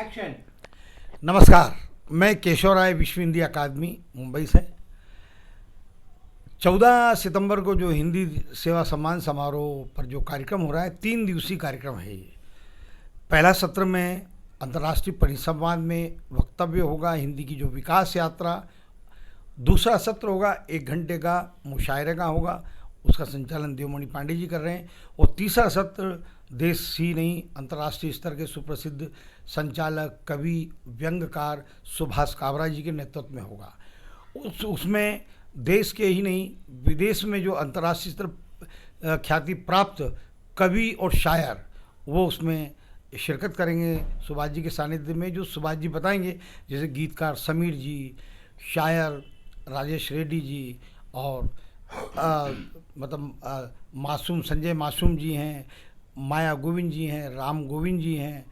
Action. नमस्कार, मैं केशव राय विश्व हिंदी अकादमी मुंबई से 14 सितंबर को जो हिंदी सेवा सम्मान समारोह पर जो कार्यक्रम हो रहा है, 3 दिवसीय कार्यक्रम है ये। पहला सत्र में अंतर्राष्ट्रीय परिसंवाद में वक्तव्य होगा, हिंदी की जो विकास यात्रा। दूसरा सत्र होगा 1 घंटे का मुशायरे का होगा, उसका संचालन देवमणि पांडे जी कर रहे हैं। और तीसरा सत्र देश ही नहीं, अंतर्राष्ट्रीय स्तर के सुप्रसिद्ध संचालक, कवि, व्यंग्यकार सुभाष काबरा जी के नेतृत्व में होगा। उसमें देश के ही नहीं, विदेश में जो अंतर्राष्ट्रीय स्तर ख्याति प्राप्त कवि और शायर वो उसमें शिरकत करेंगे सुभाष जी के सानिध्य में। जो सुभाष जी बताएंगे, जैसे गीतकार समीर जी, शायर राजेश रेड्डी जी, और मासूम संजय मासूम जी हैं, माया गोविंद जी हैं, राम गोविंद जी हैं,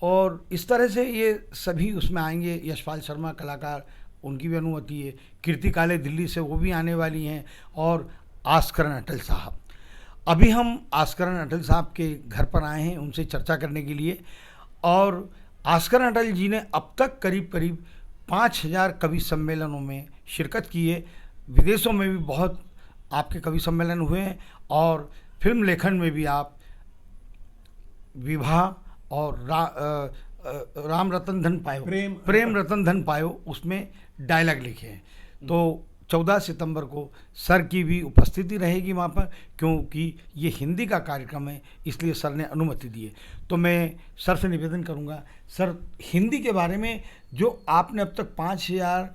और इस तरह से ये सभी उसमें आएंगे। यशपाल शर्मा कलाकार, उनकी भी अनुमति है। कीर्ति काले दिल्ली से वो भी आने वाली हैं, और आस्करन अटल साहब। अभी हम आस्करन अटल साहब के घर पर आए हैं उनसे चर्चा करने के लिए। और आस्करन अटल जी ने अब तक करीब करीब 5000 कवि सम्मेलनों में शिरकत की है। विदेशों में भी बहुत आपके कवि सम्मेलन हुए हैं, और फिल्म लेखन में भी आप विवाह और राम रतन धन पायो, प्रेम रतन धन पायो, उसमें डायलॉग लिखे हैं। तो 14 सितंबर को सर की भी उपस्थिति रहेगी वहाँ पर, क्योंकि ये हिंदी का कार्यक्रम है, इसलिए सर ने अनुमति दी है। तो मैं सर से निवेदन करूँगा, सर हिंदी के बारे में जो आपने अब तक 5000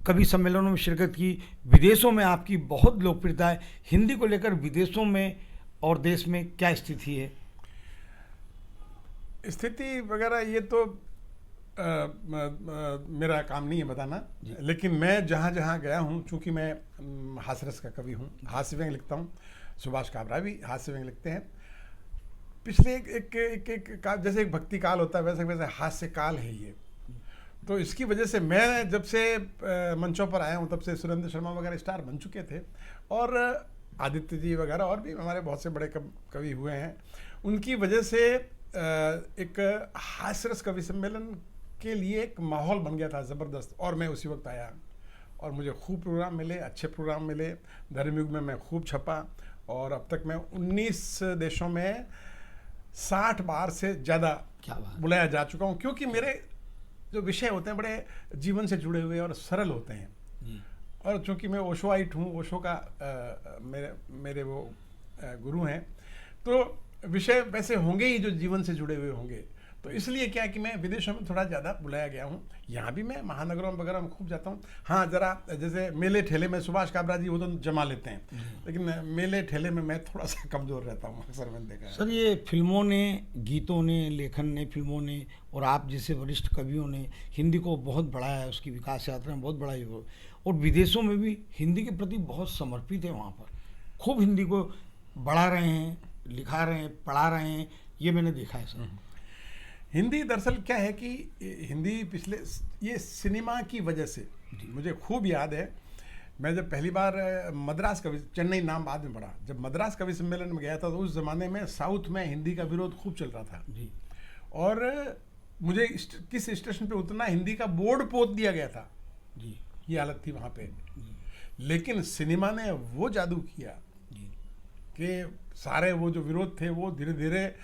कवि सम्मेलनों में शिरकत की, विदेशों में आपकी बहुत लोकप्रियता है, हिंदी को लेकर विदेशों में और देश में क्या स्थिति है? स्थिति वगैरह ये तो मेरा काम नहीं है बताना, लेकिन मैं जहाँ जहाँ गया हूँ, चूँकि मैं हास्यरस का कवि हूँ, हास्य व्यंग लिखता हूँ, सुभाष काबरा भी हास्य व्यंग लिखते हैं। पिछले एक जैसे एक भक्ति काल होता है, वैसे वैसे हास्य काल है ये। तो इसकी वजह से मैं जब से मंचों पर आया हूँ, तब से सुरेंद्र शर्मा वगैरह स्टार बन चुके थे, और आदित्य जी वगैरह और भी हमारे बहुत से बड़े कवि हुए हैं। उनकी वजह से एक हास्यरस कवि सम्मेलन के लिए एक माहौल बन गया था ज़बरदस्त। और मैं उसी वक्त आया, और मुझे खूब प्रोग्राम मिले, अच्छे प्रोग्राम मिले। धर्मयुग में मैं खूब छपा, और अब तक मैं 19 देशों में 60 बार से ज़्यादा बुलाया जा चुका हूँ, क्योंकि मेरे जो विषय होते हैं बड़े जीवन से जुड़े हुए और सरल होते हैं। और चूँकि मैं ओशोआइट हूँ, ओशो का मेरे वो गुरु हैं, तो विषय वैसे होंगे ही जो जीवन से जुड़े हुए होंगे। तो इसलिए क्या है कि मैं विदेशों में थोड़ा ज़्यादा बुलाया गया हूँ। यहाँ भी मैं महानगरों वगैरह में खूब जाता हूँ। हाँ, ज़रा जैसे मेले ठेले में सुभाष काबरा जी वो तो जमा लेते हैं, लेकिन मेले ठेले में मैं थोड़ा सा कमज़ोर रहता हूँ, अक्सर मैंने देखा है। सर, ये फिल्मों ने, गीतों ने, लेखन ने, फिल्मों ने, और आप जैसे वरिष्ठ कवियों ने हिंदी को बहुत बढ़ाया है, उसकी विकास यात्रा में बहुत बढ़ाई है। और विदेशों में भी हिंदी के प्रति बहुत समर्पित है, वहाँ पर खूब हिंदी को बढ़ा रहे हैं, लिखा रहे हैं, पढ़ा रहे हैं, ये मैंने देखा है सर। हिंदी दरअसल क्या है कि हिंदी पिछले ये सिनेमा की वजह से, मुझे खूब याद है, मैं जब पहली बार मद्रास कवि, चेन्नई नाम बाद में पड़ा, जब मद्रास कवि सम्मेलन में गया था, तो उस ज़माने में साउथ में हिंदी का विरोध खूब चल रहा था जी। और मुझे किस स्टेशन पे उतरना, हिंदी का बोर्ड पोत दिया गया था जी, ये हालत थी वहाँ पे। लेकिन सिनेमा ने वो जादू किया कि सारे वो जो विरोध थे वो धीरे धीरे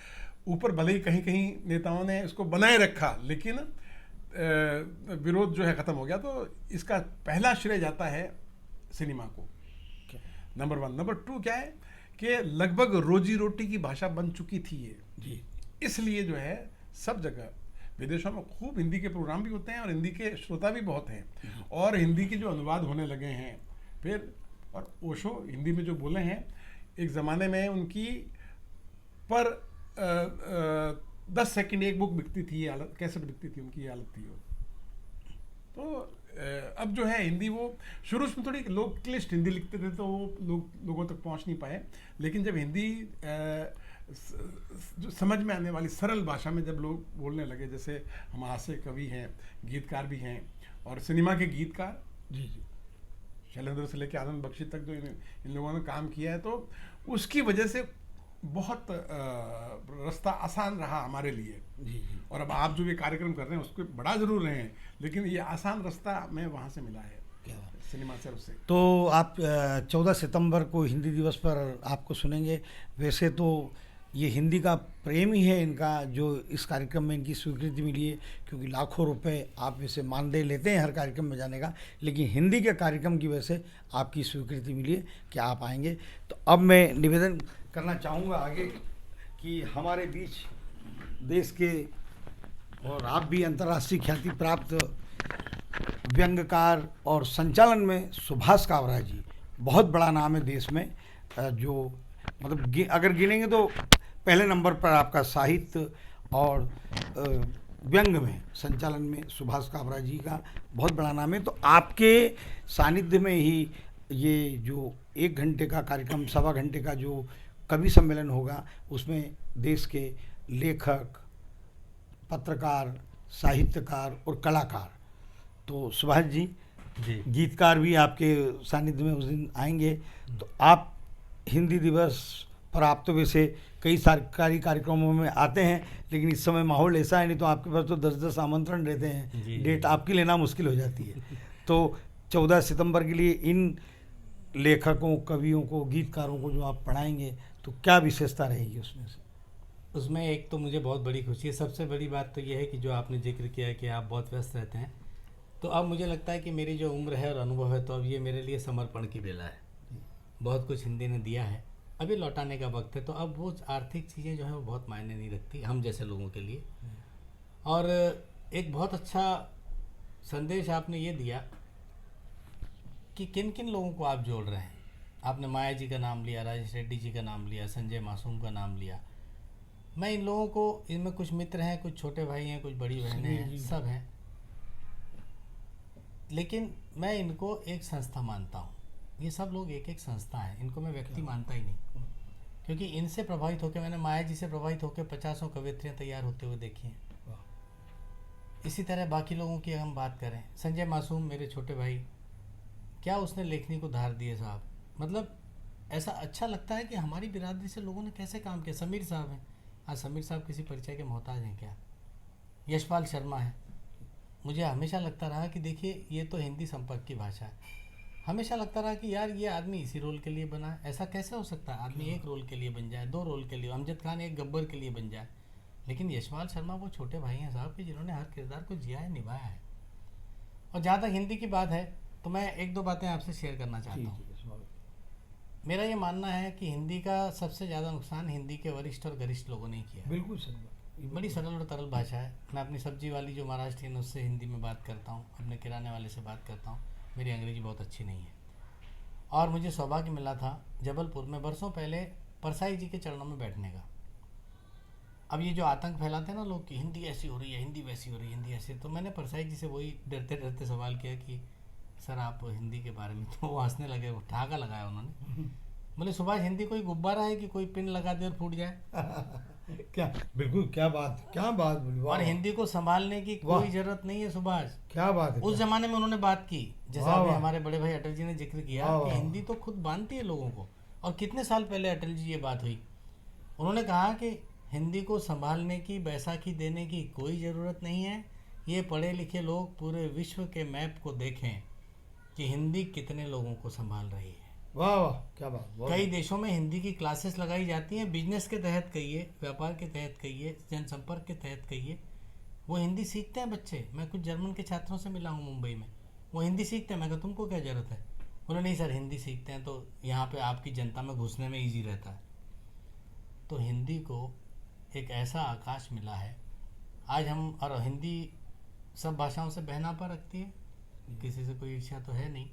ऊपर, भले ही कहीं कहीं नेताओं ने इसको बनाए रखा, लेकिन विरोध जो है ख़त्म हो गया। तो इसका पहला श्रेय जाता है सिनेमा को, नंबर 1। नंबर 2 क्या है कि लगभग रोजी रोटी की भाषा बन चुकी थी ये जी, इसलिए जो है सब जगह विदेशों में खूब हिंदी के प्रोग्राम भी होते हैं, और हिंदी के श्रोता भी बहुत हैं, और हिंदी के जो अनुवाद होने लगे हैं फिर। और ओशो हिंदी में जो बोले हैं, एक ज़माने में उनकी पर 10 सेकंड एक बुक बिकती थी, ये हालत, कैसेट बिकती थी उनकी, ये हालत थी वो। तो अब जो है हिंदी, वो शुरू में थोड़ी लोकलिस्ट हिंदी लिखते थे, तो वो लोगों तक पहुंच नहीं पाए। लेकिन जब हिंदी जो समझ में आने वाली सरल भाषा में जब लोग बोलने लगे, जैसे हम हास्य कवि हैं, गीतकार भी हैं, और सिनेमा के गीतकार जी, शैलेंद्र से लेकर आनंद बख्शी तक जो इन लोगों ने काम किया है, तो उसकी वजह से बहुत रास्ता आसान रहा हमारे लिए। जी जी। और अब आप जो ये कार्यक्रम कर रहे हैं उसको बड़ा ज़रूर रहे हैं, लेकिन ये आसान रास्ता हमें वहाँ से मिला है, क्या बात। सिनेमा से उससे। तो आप 14 सितंबर को हिंदी दिवस पर आपको सुनेंगे। वैसे तो ये हिंदी का प्रेम ही है इनका, जो इस कार्यक्रम में इनकी स्वीकृति मिली है, क्योंकि लाखों रुपए आप वैसे मानदेय लेते हैं हर कार्यक्रम में जाने का, लेकिन हिंदी के कार्यक्रम की वजह से आपकी स्वीकृति मिली है कि आप आएंगे। तो अब मैं निवेदन करना चाहूँगा आगे कि हमारे बीच देश के और आप भी अंतर्राष्ट्रीय ख्याति प्राप्त व्यंग्यकार और संचालन में सुभाष काबरा जी, बहुत बड़ा नाम है देश में, जो मतलब अगर गिनेंगे तो पहले नंबर पर आपका साहित्य और व्यंग में संचालन में सुभाष काबरा जी का बहुत बड़ा नाम है। तो आपके सानिध्य में ही ये जो 1 घंटे का कार्यक्रम, सवा घंटे का जो कवि सम्मेलन होगा, उसमें देश के लेखक, पत्रकार, साहित्यकार और कलाकार, तो सुभाष जी जी गीतकार भी आपके सानिध्य में उस दिन आएंगे। तो आप हिंदी दिवस पर आप तो वैसे कई सरकारी कार्यक्रमों में आते हैं, लेकिन इस समय माहौल ऐसा है, नहीं तो आपके पास तो 10-10 आमंत्रण रहते हैं, जी। डेट आपकी लेना मुश्किल हो जाती है। तो 14 सितंबर के लिए इन लेखकों, कवियों को, गीतकारों को जो आप पढ़ाएंगे, तो क्या विशेषता रहेगी उसमें से? उसमें एक तो मुझे बहुत बड़ी खुशी है। सबसे बड़ी बात तो ये है कि जो आपने जिक्र किया है कि आप बहुत व्यस्त रहते हैं, तो अब मुझे लगता है कि मेरी जो उम्र है और अनुभव है, तो अब ये मेरे लिए समर्पण की बेला है। बहुत कुछ हिंदी ने दिया है, अभी लौटाने का वक्त है। तो अब वो आर्थिक चीज़ें जो हैं वो बहुत मायने नहीं रखती हम जैसे लोगों के लिए। और एक बहुत अच्छा संदेश आपने ये दिया कि किन किन लोगों को आप जोड़ रहे हैं। आपने माया जी का नाम लिया, राजेश रेड्डी जी का नाम लिया, संजय मासूम का नाम लिया। मैं इन लोगों को, इनमें कुछ मित्र हैं, कुछ छोटे भाई हैं, कुछ बड़ी बहनें हैं, सब हैं, लेकिन मैं इनको एक संस्था मानता हूँ। ये सब लोग एक एक संस्था है, इनको मैं व्यक्ति मानता ही नहीं, क्योंकि इनसे प्रभावित होकर, मैंने माया जी से प्रभावित होकर 50 कवियत्रियाँ तैयार होते हुए देखी हैं। इसी तरह बाकी लोगों की हम बात करें, संजय मासूम मेरे छोटे भाई, क्या उसने लेखनी को धार दी है साहब। मतलब ऐसा अच्छा लगता है कि हमारी बिरादरी से लोगों ने कैसे काम किया। समीर साहब हैं, आज समीर साहब किसी परिचय के मोहताज हैं क्या? यशपाल शर्मा है। मुझे हमेशा लगता रहा कि देखिए ये तो हिंदी संपर्क की भाषा है। हमेशा लगता रहा कि यार ये आदमी इसी रोल के लिए बना है। ऐसा कैसे हो सकता है आदमी एक रोल के लिए बन जाए, 2 रोल के लिए, अमजद खान एक गब्बर के लिए बन जाए। लेकिन यशपाल शर्मा वो छोटे भाई हैं साहब कि जिन्होंने हर किरदार को जिया है, निभाया है। और जहाँ तक हिंदी की बात है, तो मैं 1-2 बातें आपसे शेयर करना चाहता हूँ। मेरा ये मानना है कि हिंदी का सबसे ज़्यादा नुकसान हिंदी के वरिष्ठ और गरिष्ठ लोगों ने किया है। बिल्कुल सही। बड़ी सरल और तरल भाषा है। मैं अपनी सब्जी वाली जो महाराष्ट्रीयन है उससे हिंदी में बात करता हूँ, अपने किराने वाले से बात करता हूँ। मेरी अंग्रेजी बहुत अच्छी नहीं है। और मुझे सौभाग्य मिला था जबलपुर में बरसों पहले परसाई जी के चरणों में बैठने का। अब ये जो आतंक फैलाते हैं ना लोग कि हिंदी ऐसी हो रही है, हिंदी वैसी हो रही है, हिंदी ऐसी, तो मैंने परसाई जी से वही डरते डरते सवाल किया कि सर आप हिंदी के बारे में, तो वो हंसने लगे, वो ठहाका लगाया उन्होंने। बोले सुभाष हिंदी कोई गुब्बारा है कि कोई पिन लगा दे और फूट जाए? क्या, बिल्कुल, क्या बात बोली। और हिंदी को संभालने की कोई जरूरत नहीं है सुभाष। क्या बात है। उस जमाने में उन्होंने बात की, जैसा अभी हमारे बड़े भाई अटल जी ने जिक्र किया कि हिंदी तो खुद बांधती है लोगों को। और कितने साल पहले अटल जी ये बात हुई, उन्होंने कहा कि हिंदी को संभालने की, बैसाखी देने की कोई ज़रूरत नहीं है। ये पढ़े लिखे लोग पूरे विश्व के मैप को देखें कि हिंदी कितने लोगों को संभाल रही है। वाह वाह, क्या बात। कई देशों में हिंदी की क्लासेस लगाई जाती हैं, बिजनेस के तहत कहिए, व्यापार के तहत कहिए, जनसंपर्क के तहत कहिए, वो हिंदी सीखते हैं बच्चे। मैं कुछ जर्मन के छात्रों से मिला हूँ मुंबई में, वो हिंदी सीखते हैं। मैं कहा तुमको क्या ज़रूरत है? बोले नहीं सर हिंदी सीखते हैं तो यहाँ पे आपकी जनता में घुसने में ईजी रहता है। तो हिंदी को एक ऐसा आकाश मिला है आज हम, और हिंदी सब भाषाओं से बहनापा रखती है, किसी से कोई ईर्ष्या तो है नहीं।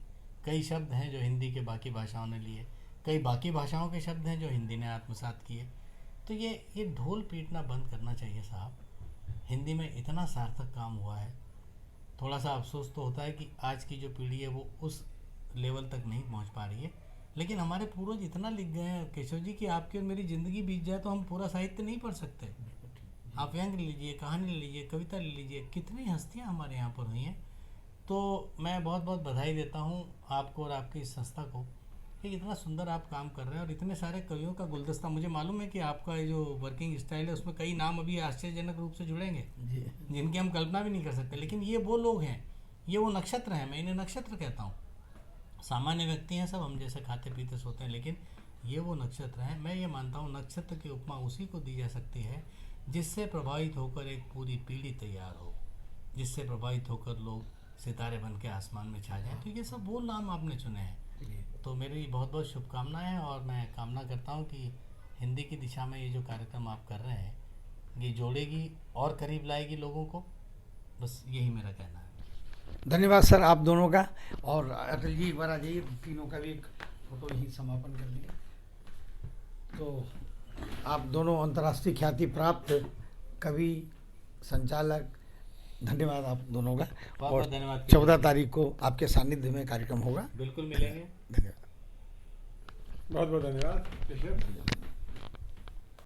कई शब्द हैं जो हिंदी के बाकी भाषाओं ने लिए, कई बाकी भाषाओं के शब्द हैं जो हिंदी ने आत्मसात किए। तो ये ढोल पीटना बंद करना चाहिए साहब। हिंदी में इतना सार्थक काम हुआ है। थोड़ा सा अफसोस तो होता है कि आज की जो पीढ़ी है वो उस लेवल तक नहीं पहुंच पा रही है, लेकिन हमारे पूर्वज इतना लिख गए हैं केशव जी कि आपकी और मेरी ज़िंदगी बीत जाए तो हम पूरा साहित्य नहीं पढ़ सकते। आप व्यंग ले लीजिए, कहानी ले लीजिए, कविता ले लीजिए, कितनी हस्तियाँ हमारे यहाँ पर हुई हैं। तो मैं बहुत बहुत बधाई देता हूँ आपको और आपकी इस संस्था को कि इतना सुंदर आप काम कर रहे हैं और इतने सारे कवियों का गुलदस्ता। मुझे मालूम है कि आपका ये जो वर्किंग स्टाइल है उसमें कई नाम अभी आश्चर्यजनक रूप से जुड़ेंगे जी जिनकी हम कल्पना भी नहीं कर सकते, लेकिन ये वो लोग हैं, ये वो नक्षत्र हैं, मैं इन्हें नक्षत्र कहता हूँ। सामान्य व्यक्ति हैं सब, हम जैसे खाते पीते सोते हैं, लेकिन ये वो नक्षत्र हैं। मैं ये मानता हूँ नक्षत्र की उपमा उसी को दी जा सकती है जिससे प्रभावित होकर एक पूरी पीढ़ी तैयार हो, जिससे प्रभावित होकर लोग सितारे बन के आसमान में छा जाएं। तो ये सब वो नाम आपने चुने हैं। तो मेरी बहुत बहुत शुभकामनाएं हैं और मैं कामना करता हूँ कि हिंदी की दिशा में ये जो कार्यक्रम आप कर रहे हैं ये जोड़ेगी और करीब लाएगी लोगों को। बस यही मेरा कहना है। धन्यवाद सर आप दोनों का। और अटल जी एक बार आ जाइए, तीनों का भी एक फोटो यहीं समापन कर दिए। तो आप दोनों अंतर्राष्ट्रीय ख्याति प्राप्त कवि, संचालक, धन्यवाद आप दोनों का। बहुत और धन्यवाद। 14 तारीख को आपके सानिध्य में कार्यक्रम होगा। बिल्कुल मिलेंगे। धन्यवाद। बहुत बहुत धन्यवाद।